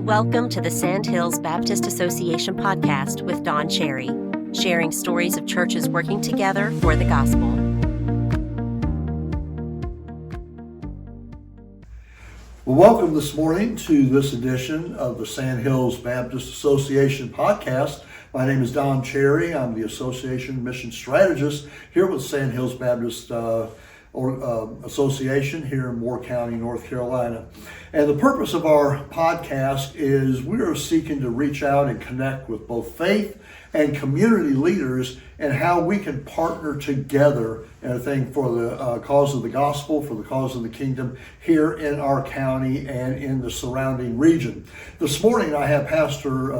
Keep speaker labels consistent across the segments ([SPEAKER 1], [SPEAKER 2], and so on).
[SPEAKER 1] Welcome to the Sandhills Baptist Association podcast with Don Cherry, sharing stories of churches working together for the gospel.
[SPEAKER 2] Well, welcome this morning to this edition of the Sandhills Baptist Association podcast. My name is Don Cherry. I'm the Association Mission Strategist here with Sandhills Baptist Association here in Moore County, North Carolina. And the purpose of our podcast is we are seeking to reach out and connect with both faith and community leaders and how we can partner together and I think for the cause of the gospel, for the cause of the kingdom here in our county and in the surrounding region. This morning I have Pastor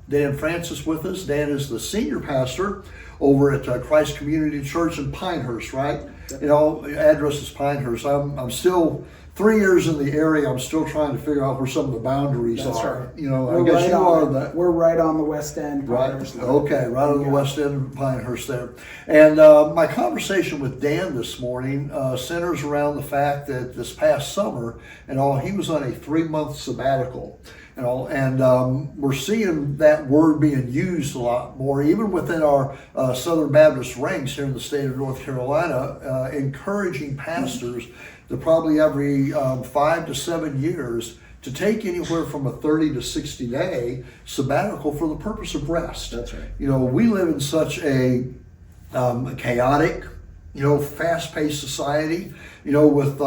[SPEAKER 2] Dan Francis with us. Dan is the senior pastor over at Christ Community Church in Pinehurst, right? You know, the address is Pinehurst. I'm still 3 years in the area. I'm still trying to figure out where some of the boundaries are.
[SPEAKER 3] Right.
[SPEAKER 2] You know,
[SPEAKER 3] I guess you are that. We're right on the west end.
[SPEAKER 2] Pinehurst. Right. Okay, right on the west end of Pinehurst there. And my conversation with Dan this morning centers around the fact that this past summer and all, he was on a 3-month sabbatical. And we're seeing that word being used a lot more, even within our Southern Baptist ranks here in the state of North Carolina, encouraging pastors to probably every 5 to 7 years to take anywhere from a 30 to 60 day sabbatical for the purpose of rest.
[SPEAKER 3] That's right.
[SPEAKER 2] You know, we live in such a chaotic, fast-paced society, with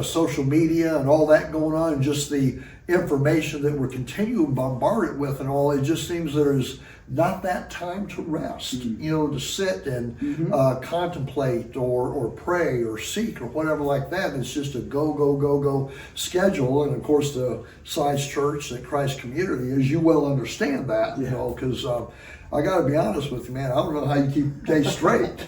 [SPEAKER 2] social media and all that going on, and just the information that we're continuing bombarded with and all. It just seems there's not that time to rest, to sit and contemplate or pray or seek or whatever like that. It's just a go schedule. And of course, the size church that Christ Community is, you well understand that, because I got to be honest with you, man. I don't know how you keep days straight,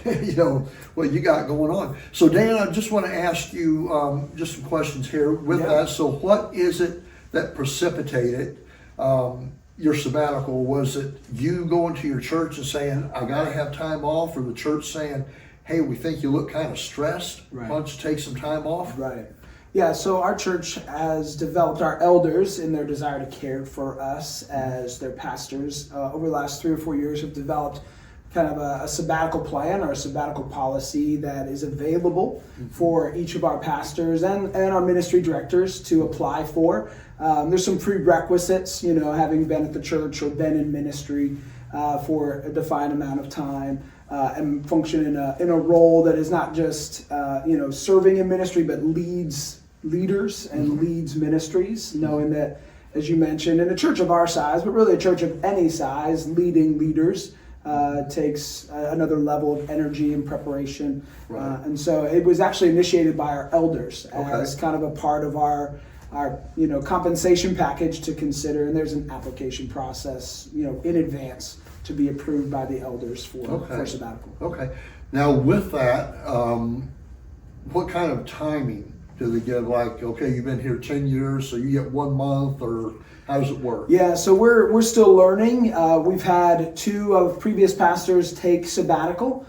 [SPEAKER 2] what you got going on. So, Dan, I just want to ask you just some questions here with that. So, what is it that precipitated your sabbatical? Was it you going to your church and saying, I got to have time off, or the church saying, hey, we think you look kind of stressed. Right. Why don't you take some time off?
[SPEAKER 3] Right. Yeah, so our church has developed our elders in their desire to care for us as their pastors. Over the last 3 or 4 years, have developed kind of a sabbatical plan or a sabbatical policy that is available for each of our pastors and our ministry directors to apply for. There's some prerequisites, having been at the church or been in ministry for a defined amount of time. And function in a role that is not just serving in ministry, but leads leaders and leads ministries, knowing that, as you mentioned, in a church of our size, but really a church of any size, leading leaders takes another level of energy and preparation. Right. And so it was actually initiated by our elders as kind of a part of our compensation package to consider, and there's an application process in advance to be approved by the elders for sabbatical. Okay.
[SPEAKER 2] Now with that, what kind of timing do they give? Like, okay, you've been here 10 years, so you get 1 month, or how does it work?
[SPEAKER 3] Yeah, so we're still learning. We've had 2 of previous pastors take sabbatical.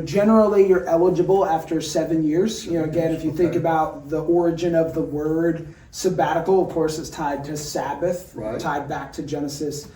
[SPEAKER 3] Generally you're eligible after 7 years. Again, if you think about the origin of the word sabbatical, of course it's tied to Sabbath, tied back to Genesis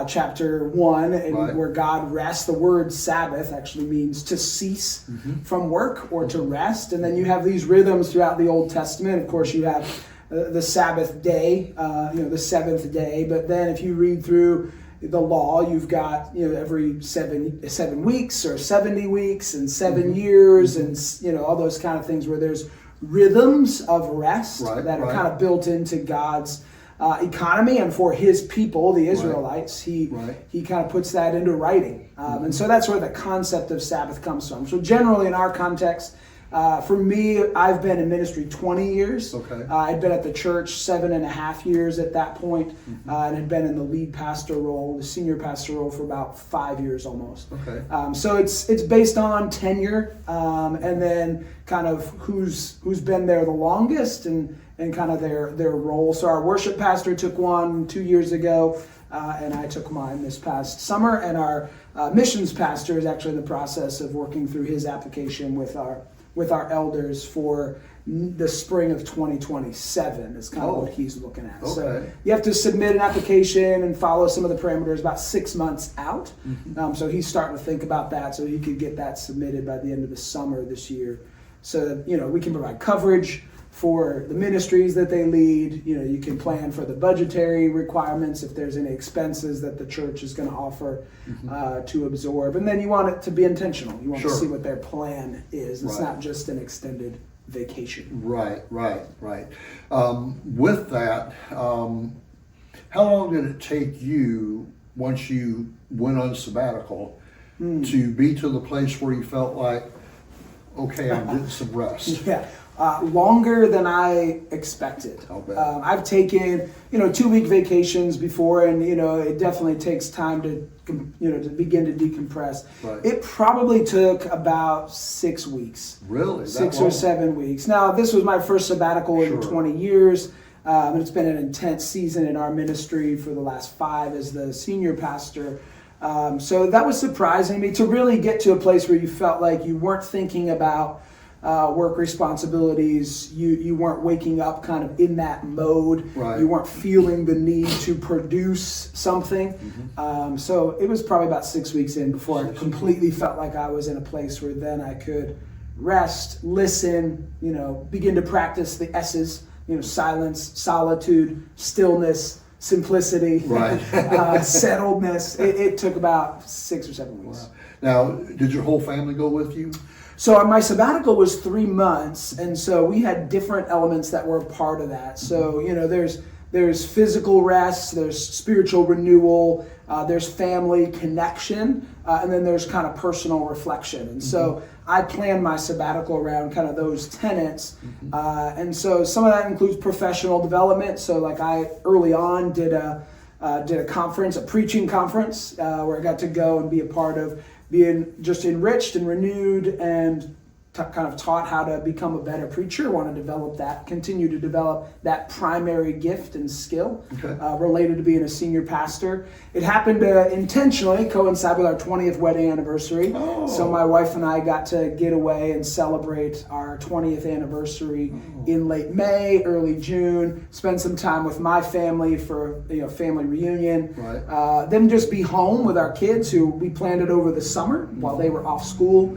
[SPEAKER 3] chapter 1, and where God rests. The word Sabbath actually means to cease from work or to rest. And then you have these rhythms throughout the Old Testament. Of course, you have the Sabbath day, the 7th day. But then if you read through the law, you've got every 7 weeks or 70 weeks and 7 years, and all those kind of things where there's rhythms of rest that are kind of built into God's economy, and for his people, the Israelites, he kind of puts that into writing. And so that's where the concept of Sabbath comes from. So generally in our context, for me, I've been in ministry 20 years. I'd been at the church 7.5 years at that point, and had been in the lead pastor role, the senior pastor role, for about 5 years almost. So it's based on tenure, and then kind of who's been there the longest and kind of their role. So our worship pastor took one 2 years ago, and I took mine this past summer, and our missions pastor is actually in the process of working through his application with our elders for the spring of 2027 is kind of what he's looking at.
[SPEAKER 2] Okay.
[SPEAKER 3] So you have to submit an application and follow some of the parameters about 6 months out. So he's starting to think about that so he could get that submitted by the end of the summer this year. So that, we can provide coverage for the ministries that they lead. You can plan for the budgetary requirements if there's any expenses that the church is going to offer to absorb. And then you want it to be intentional. You want to see what their plan is. It's not just an extended vacation.
[SPEAKER 2] Right. With that, how long did it take you, once you went on sabbatical, to be to the place where you felt like, okay, I'm getting some rest?
[SPEAKER 3] Longer than I expected. I've taken 2-week vacations before, and it definitely takes time to to begin to decompress. It probably took about 6 weeks.
[SPEAKER 2] Really?
[SPEAKER 3] 6 or 7 weeks. Now, this was my first sabbatical in 20 years. And it's been an intense season in our ministry for the last 5 as the senior pastor. So that was surprising me, to really get to a place where you felt like you weren't thinking about work responsibilities. You weren't waking up kind of in that mode. You weren't feeling the need to produce something. So it was probably about 6 weeks in before I completely felt like I was in a place where then I could rest, listen, begin to practice the S's, silence, solitude, stillness, simplicity, settledness. It took about 6 or 7 weeks.
[SPEAKER 2] Wow. Now, did your whole family go with you?
[SPEAKER 3] So my sabbatical was 3 months, and so we had different elements that were part of that. So there's physical rest, there's spiritual renewal, there's family connection, and then there's kind of personal reflection. And so I planned my sabbatical around kind of those tenets. And so some of that includes professional development. So like I early on did a conference, a preaching conference, where I got to go and be a part of being just enriched and renewed and kind of taught how to become a better preacher. Want to develop that, continue to develop that primary gift and skill related to being a senior pastor. It happened to intentionally coincide with our 20th wedding anniversary. So my wife and I got to get away and celebrate our 20th anniversary in late May, early June, spend some time with my family for family reunion. Then just be home with our kids, who we planned it over the summer while they were off school.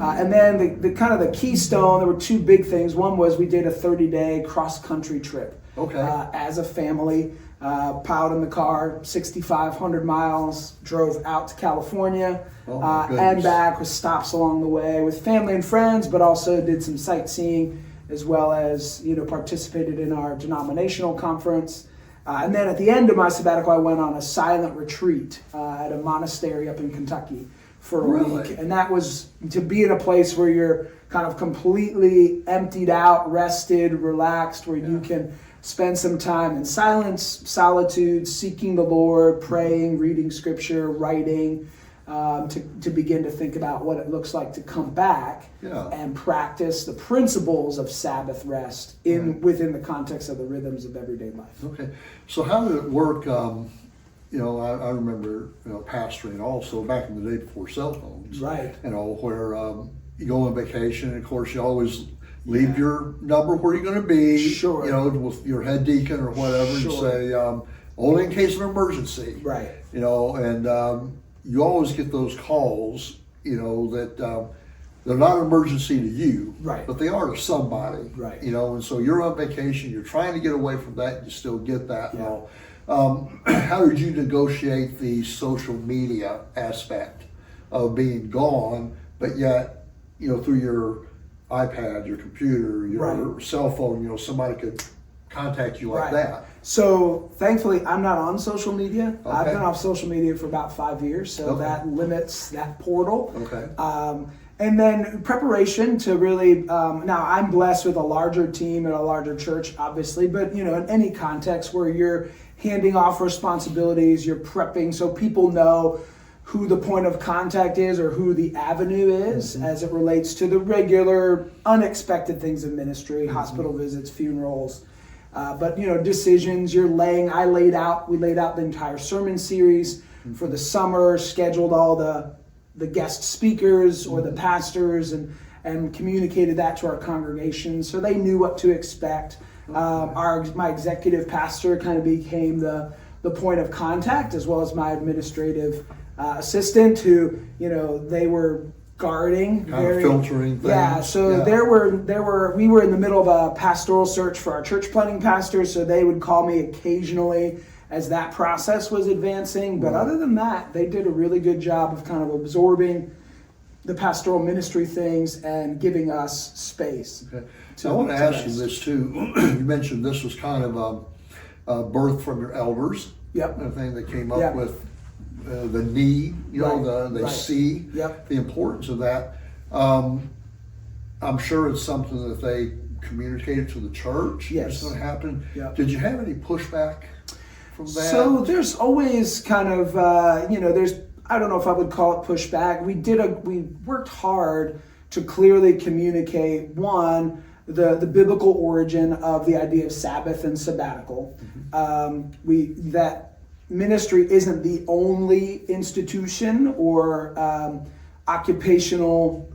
[SPEAKER 3] And then the kind of the keystone, there were 2 big things. One was we did a 30-day cross-country trip as a family. Piled in the car, 6,500 miles, drove out to California and back, with stops along the way with family and friends, but also did some sightseeing, as well as participated in our denominational conference. And then at the end of my sabbatical, I went on a silent retreat at a monastery up in Kentucky for a week. And that was to be in a place where you're kind of completely emptied out, rested, relaxed, where you can spend some time in silence, solitude, seeking the Lord, praying, reading scripture, writing, to begin to think about what it looks like to come back and practice the principles of Sabbath rest within the context of the rhythms of everyday life.
[SPEAKER 2] Okay. So how did it work? I remember pastoring also back in the day before cell phones. Where you go on vacation, and of course you always leave your number where you're going to be, with your head deacon or whatever, and say, only in case of emergency. And you always get those calls, that they're not an emergency to you, but they are to somebody. And so you're on vacation, you're trying to get away from that, and you still get that. How did you negotiate the social media aspect of being gone, but yet, through your iPad, your computer, your cell phone, somebody could contact you like that?
[SPEAKER 3] So thankfully, I'm not on social media. I've been off social media for about 5 years, so that limits that portal. And then preparation to really, now I'm blessed with a larger team and a larger church, obviously, but in any context where you're handing off responsibilities, you're prepping so people know who the point of contact is or who the avenue is as it relates to the regular, unexpected things in ministry, hospital visits, funerals. But decisions we laid out the entire sermon series for the summer, scheduled all the guest speakers or the pastors, and and communicated that to our congregation, so they knew what to expect. My executive pastor kind of became the point of contact, as well as my administrative assistant, who they were guarding,
[SPEAKER 2] kind of filtering things.
[SPEAKER 3] Yeah, so we were in the middle of a pastoral search for our church planting pastor, so they would call me occasionally as that process was advancing. But other than that, they did a really good job of kind of absorbing the pastoral ministry things and giving us space.
[SPEAKER 2] Okay. I want to ask you this too. You mentioned this was kind of a birth from your elders.
[SPEAKER 3] Yep.
[SPEAKER 2] The thing that came up with the need, they see the importance of that. I'm sure it's something that they communicated to the church.
[SPEAKER 3] Yes.
[SPEAKER 2] It's going to happen.
[SPEAKER 3] Yep.
[SPEAKER 2] Did you have any pushback from that?
[SPEAKER 3] So there's always kind of, I don't know if I would call it pushback. We worked hard to clearly communicate, one, the biblical origin of the idea of Sabbath and sabbatical. That ministry isn't the only institution or occupational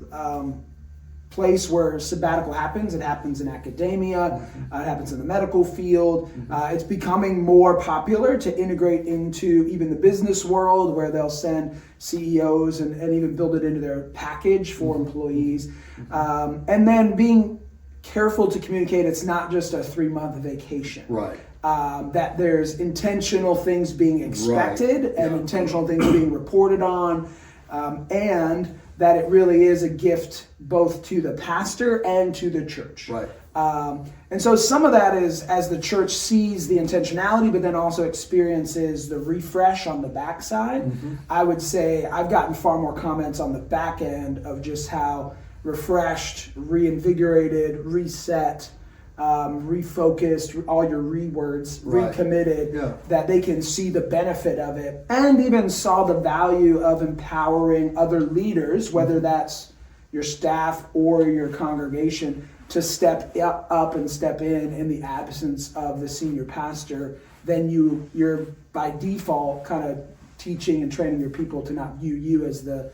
[SPEAKER 3] place where sabbatical happens. It happens in academia, it happens in the medical field. It's becoming more popular to integrate into even the business world, where they'll send CEOs and even build it into their package for employees. And then being careful to communicate it's not just a 3-month vacation.
[SPEAKER 2] Right.
[SPEAKER 3] That there's intentional things being expected and intentional things being reported on, and that it really is a gift both to the pastor and to the church.
[SPEAKER 2] Right.
[SPEAKER 3] And so some of that is as the church sees the intentionality, but then also experiences the refresh on the backside. I would say I've gotten far more comments on the back end of just how refreshed, reinvigorated, reset, refocused, all your rewords, recommitted, that they can see the benefit of it, and even saw the value of empowering other leaders, whether that's your staff or your congregation, to step up and step in the absence of the senior pastor. Then you're by default kind of teaching and training your people to not view you as the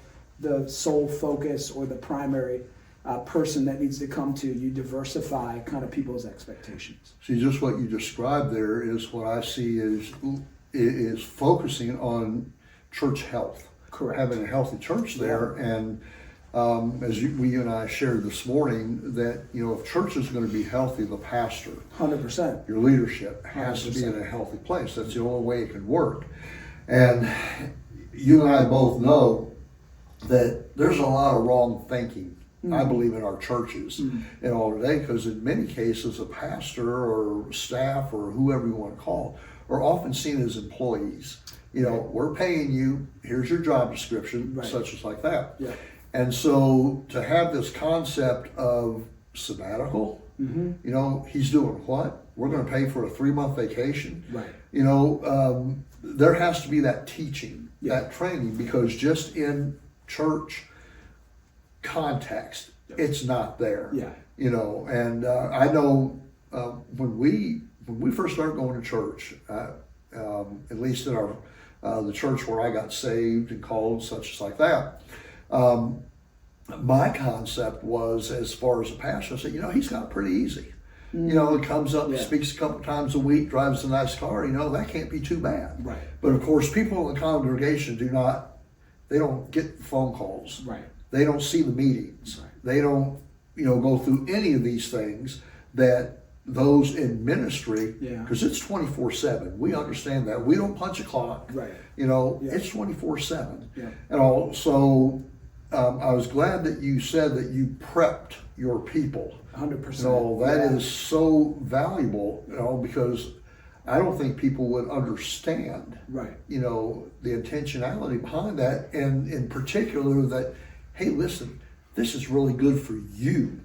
[SPEAKER 3] sole focus or the primary person that needs to come to. You diversify kind of people's expectations.
[SPEAKER 2] See, just what you described there is what I see is focusing on church health.
[SPEAKER 3] Correct.
[SPEAKER 2] Having a healthy church there. And as you and I shared this morning, that if church is going to be healthy, the pastor,
[SPEAKER 3] 100%,
[SPEAKER 2] your leadership has 100%. To be in a healthy place. That's the only way it can work. And you and I both know that there's a lot of wrong thinking, I believe, in our churches in all today, because in many cases a pastor or staff or whoever you want to call are often seen as employees. We're paying you, here's your job description, such as like that. Yeah. And so to have this concept of sabbatical, he's doing what? We're going to pay for a 3-month vacation. Right. There has to be that teaching, that training, because just in church context, it's not there. And I know when we first started going to church, at least in our the church where I got saved and called, such as like that, my concept was, as far as a pastor, I said, he's got it pretty easy. He comes up, speaks a couple times a week, drives a nice car, that can't be too bad. Right. But of course, people in the congregation they don't get phone calls. Right. They don't see the meetings. Right. They don't, go through any of these things that those in ministry, because it's 24/7. We understand that. We don't punch a clock. Right. It's 24/7. Yeah. And also, I was glad that you said that you prepped your people.
[SPEAKER 3] 100%.
[SPEAKER 2] That is so valuable, because I don't think people would understand, the intentionality behind that, and in particular that, hey, listen, this is really good for you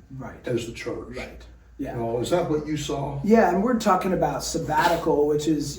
[SPEAKER 2] as the church. Right. Yeah. Is that what you saw?
[SPEAKER 3] Yeah, and we're talking about sabbatical, which is,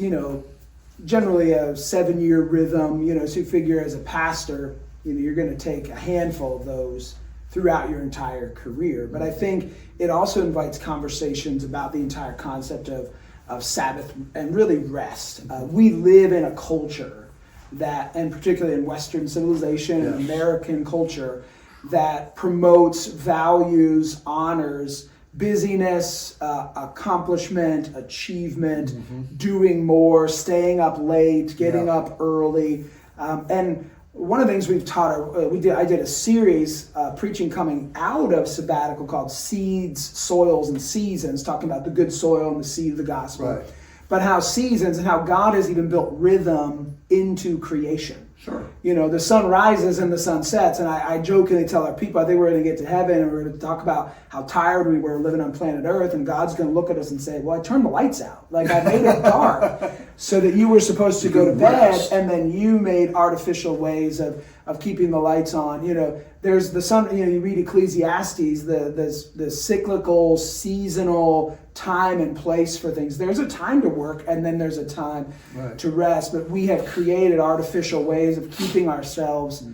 [SPEAKER 3] generally a 7-year rhythm, so you figure as a pastor, you're going to take a handful of those throughout your entire career. But I think it also invites conversations about the entire concept of Sabbath and really rest. We live in a culture that, and particularly in Western civilization and American culture, that promotes, values, honors busyness, accomplishment, achievement, doing more, staying up late, getting up early. And one of the things we've taught, I did a series preaching coming out of sabbatical called Seeds, Soils, and Seasons, talking about the good soil and the seed of the gospel.
[SPEAKER 2] Right.
[SPEAKER 3] But how seasons and how God has even built rhythm into creation.
[SPEAKER 2] Sure.
[SPEAKER 3] You know, the sun rises and the sun sets, and I jokingly tell our people, I think we're going to get to heaven and we're going to talk about how tired we were living on planet Earth, and God's going to look at us and say, well, I turned the lights out. Like, I made it dark so that you were supposed to go to bed, and then you made artificial ways of keeping the lights on. You know, there's the sun, you know, you read Ecclesiastes, the cyclical, seasonal time and place for things. There's a time to work, and then there's a time to rest. But we have created artificial ways of keeping ourselves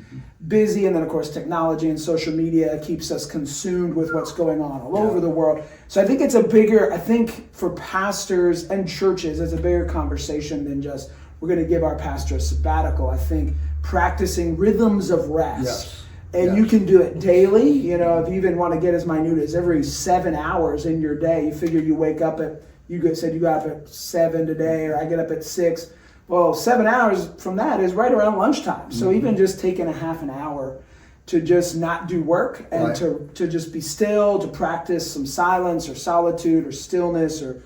[SPEAKER 3] busy, and then of course technology and social media keeps us consumed with what's going on all over the world. So I think it's I think for pastors and churches, it's a bigger conversation than just we're going to give our pastor a sabbatical. I think practicing rhythms of rest. And you can do it daily. You know, if you even want to get as minute as every 7 hours in your day, you figure you wake up at, said you got up at 7 today, or I get up at 6. Well, 7 hours from that is right around lunchtime. So even just taking a half an hour to just not do work and to just be still, to practice some silence or solitude or stillness or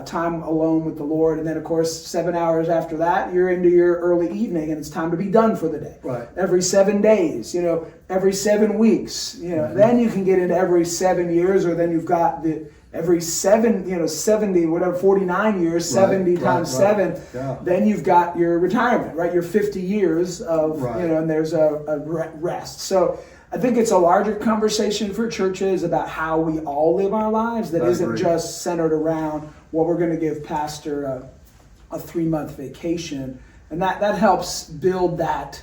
[SPEAKER 3] time alone with the Lord. And then, of course, 7 hours after that, you're into your early evening and it's time to be done for the day. Right. Every 7 days, you know, every 7 weeks, you know, then you can get into every 7 years, or then you've got every 70, whatever, 49 years, 70 times 7. Yeah. Then you've got your retirement, right? Your 50 years of, you know, and there's a rest. So I think it's a larger conversation for churches about how we all live our lives that isn't just centered around, well, we're going to give pastor a 3-month vacation. And that helps build that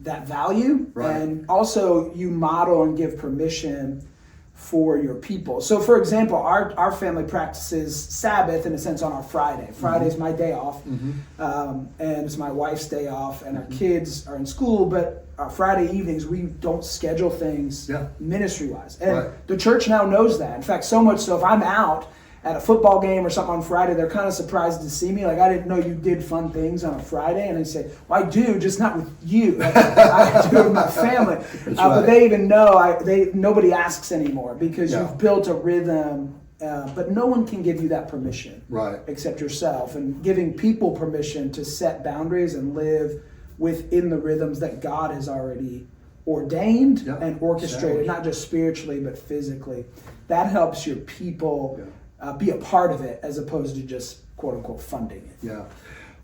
[SPEAKER 3] value. And also you model and give permission for your people. So for example, our family practices Sabbath in a sense on our Friday. Friday's my day off, and it's my wife's day off, and our kids are in school, but our Friday evenings, we don't schedule things ministry-wise. And the church now knows that. In fact, so much so if I'm out at a football game or something on Friday, they're kind of surprised to see me. Like, I didn't know you did fun things on a Friday. And I say, well, I do, just not with you. Like, I do it with my family. But they even know, nobody asks anymore because you've built a rhythm. But no one can give you that permission except yourself. And giving people permission to set boundaries and live within the rhythms that God has already ordained and orchestrated, not just spiritually, but physically. That helps your people be a part of it as opposed to just quote unquote funding it. Yeah.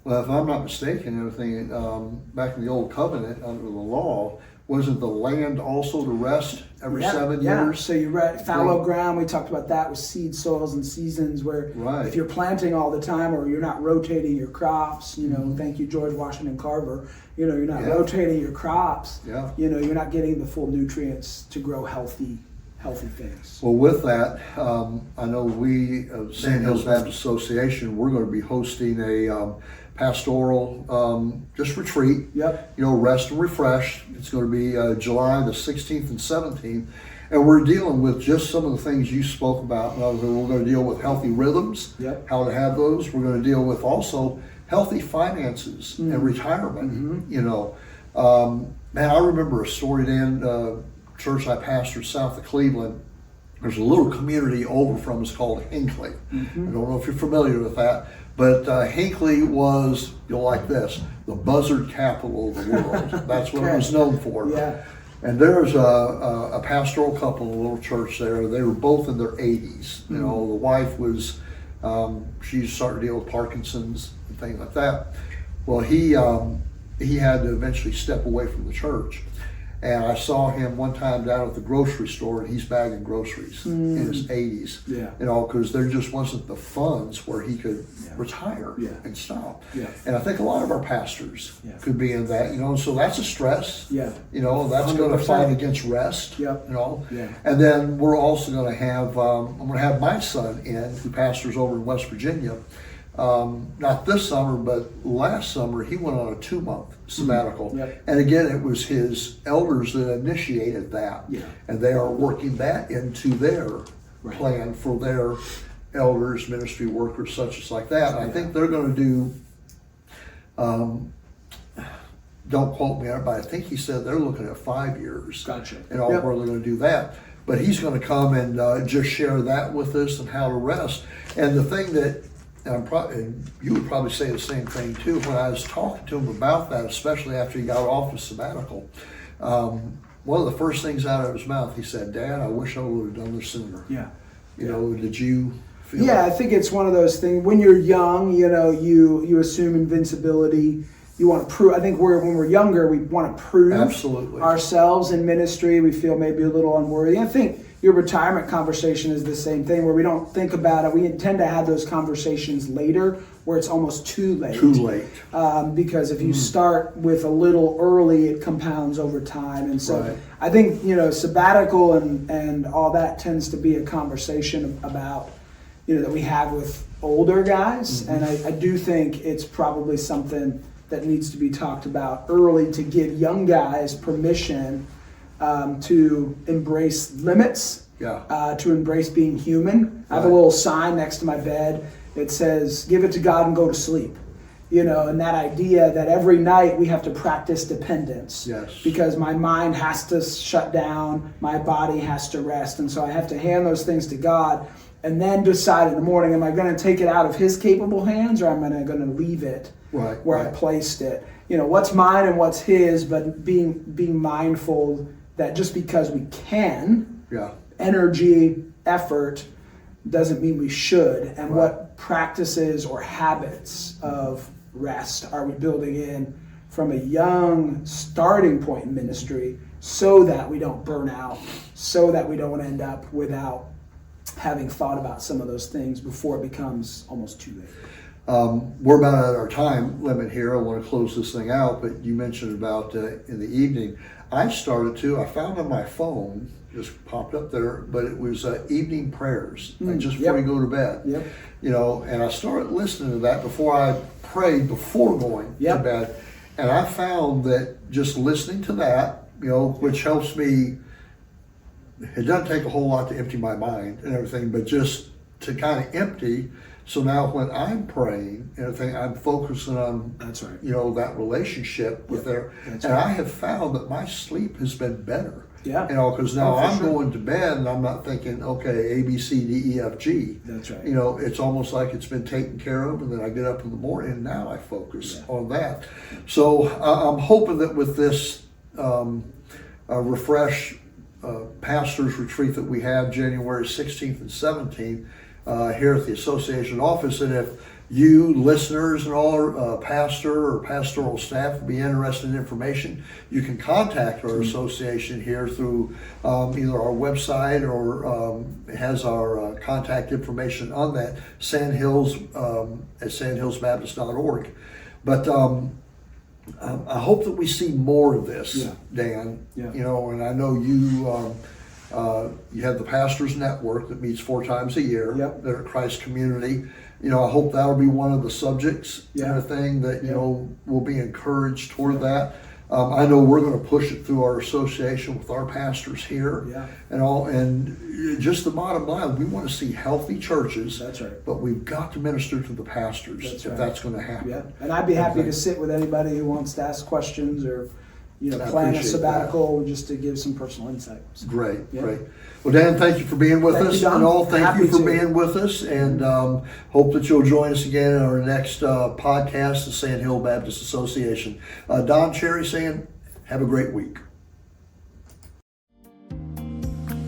[SPEAKER 2] Well, if I'm not mistaken, everything back in the old covenant under the law, wasn't the land also to rest every 7 years?
[SPEAKER 3] So you read fallow ground. We talked about that with seed, soils, and seasons. Where if you're planting all the time, or you're not rotating your crops, you know, thank you, George Washington Carver. You know, you're not rotating your crops. You know, you're not getting the full nutrients to grow healthy things.
[SPEAKER 2] Well, with that, I know we, Sand Hills Baptist Association, we're going to be hosting a pastoral just retreat. You know, rest and refresh. It's going to be July the 16th and 17th. And we're dealing with just some of the things you spoke about. We're going to deal with healthy rhythms, how to have those. We're going to deal with also healthy finances and retirement. You know, man, I remember a story, Dan, church I pastored south of Cleveland. There's a little community over from us called Hinckley. I don't know if you're familiar with that, but Hinckley was, like this, the buzzard capital of the world. That's what it was known for. And there's a pastoral couple in a little church there. They were both in their 80s. You know, the wife was, she started to deal with Parkinson's and things like that. Well, he had to eventually step away from the church. And I saw him one time down at the grocery store, and he's bagging groceries in his 80s. You know, because there just wasn't the funds where he could retire and stop. And I think a lot of our pastors could be in that, you know, so that's a stress. You know, that's going to fight against rest, you know. And then we're also going to have, I'm going to have my son in, who pastors over in West Virginia. not this summer, but last summer, he went on a 2-month sabbatical.
[SPEAKER 3] Yep.
[SPEAKER 2] And again, it was his elders that initiated that.
[SPEAKER 3] Yeah.
[SPEAKER 2] And they are working that into their plan for their elders, ministry workers, such as like that. And I think they're going to do, don't quote me on it, but I think he said they're looking at 5 years.
[SPEAKER 3] Gotcha.
[SPEAKER 2] And all where they're going to do that. But he's going to come and just share that with us and how to rest. And the thing that, and you would probably say the same thing too, when I was talking to him about that, especially after he got off his sabbatical, one of the first things out of his mouth, he said, "Dad, I wish I would have done this sooner."
[SPEAKER 3] Yeah.
[SPEAKER 2] You know, did you feel
[SPEAKER 3] Yeah,
[SPEAKER 2] that?
[SPEAKER 3] I think it's one of those things. When you're young, you know, you assume invincibility. You want to prove. I think when we're younger, we want to prove
[SPEAKER 2] Absolutely.
[SPEAKER 3] ourselves in ministry. We feel maybe a little unworthy. I think your retirement conversation is the same thing, where we don't think about it. We tend to have those conversations later, where it's almost too late.
[SPEAKER 2] Too late.
[SPEAKER 3] Because if you start with a little early, it compounds over time. And so
[SPEAKER 2] Right.
[SPEAKER 3] I think, you know, sabbatical and all that tends to be a conversation about, you know, that we have with older guys. And I do think it's probably something that needs to be talked about early to give young guys permission to embrace limits, to embrace being human. I have a little sign next to my bed that says, "Give it to God and go to sleep." You know, and that idea that every night we have to practice dependence.
[SPEAKER 2] Yes.
[SPEAKER 3] Because my mind has to shut down, my body has to rest. And so I have to hand those things to God and then decide in the morning, am I going to take it out of his capable hands, or am I going to leave it where I placed it? You know, what's mine and what's his, but being mindful that just because we can, energy, effort, doesn't mean we should. And what practices or habits of rest are we building in from a young starting point in ministry, so that we don't burn out, so that we don't end up without having thought about some of those things before it becomes almost too late.
[SPEAKER 2] We're about at our time limit here. I want to close this thing out, but you mentioned about in the evening. I started to, I found on my phone, just popped up there, but it was evening prayers, like just before you go to bed. You know, and I started listening to that before I prayed before going to bed. And I found that just listening to that, you know, which helps me, it doesn't take a whole lot to empty my mind and everything, but just to kind of empty. So now when I'm praying and everything, I'm focusing on, you know, that relationship with there. And I have found that my sleep has been better. You know, because now I'm going to bed and I'm not thinking, okay, A, B, C, D, E, F, G. You know, it's almost like it's been taken care of, and then I get up in the morning and now I focus on that. So I'm hoping that with this refresh pastors retreat that we have January 16th and 17th here at the association office, and if you listeners and all our pastor or pastoral staff would be interested in information, you can contact our association here through either our website or it has our contact information on that, Sandhills at sandhillsbaptist.org. But I hope that we see more of this, Dan. You know, and I know you have the Pastors Network that meets 4 times a year. They're at Christ Community. You know, I hope that'll be one of the subjects and everything that, you know, will be encouraged toward that. I know we're going to push it through our association with our pastors here and all. And just the bottom line, we want to see healthy churches. But we've got to minister to the pastors if that's going to happen.
[SPEAKER 3] And I'd be happy to sit with anybody who wants to ask questions or, you know, plan a sabbatical just to give some personal insight.
[SPEAKER 2] Great. Well, Dan, thank you for being with us.
[SPEAKER 3] You,
[SPEAKER 2] and all, thank you for
[SPEAKER 3] to.
[SPEAKER 2] being with us, and hope that you'll join us again in our next podcast, the Sand Hill Baptist Association. Don Cherry saying, have a great week.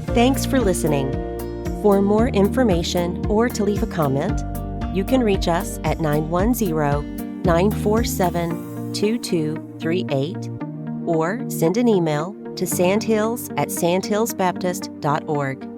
[SPEAKER 1] Thanks for listening. For more information or to leave a comment, you can reach us at 910-947-2238 or send an email to sandhills@sandhillsbaptist.org.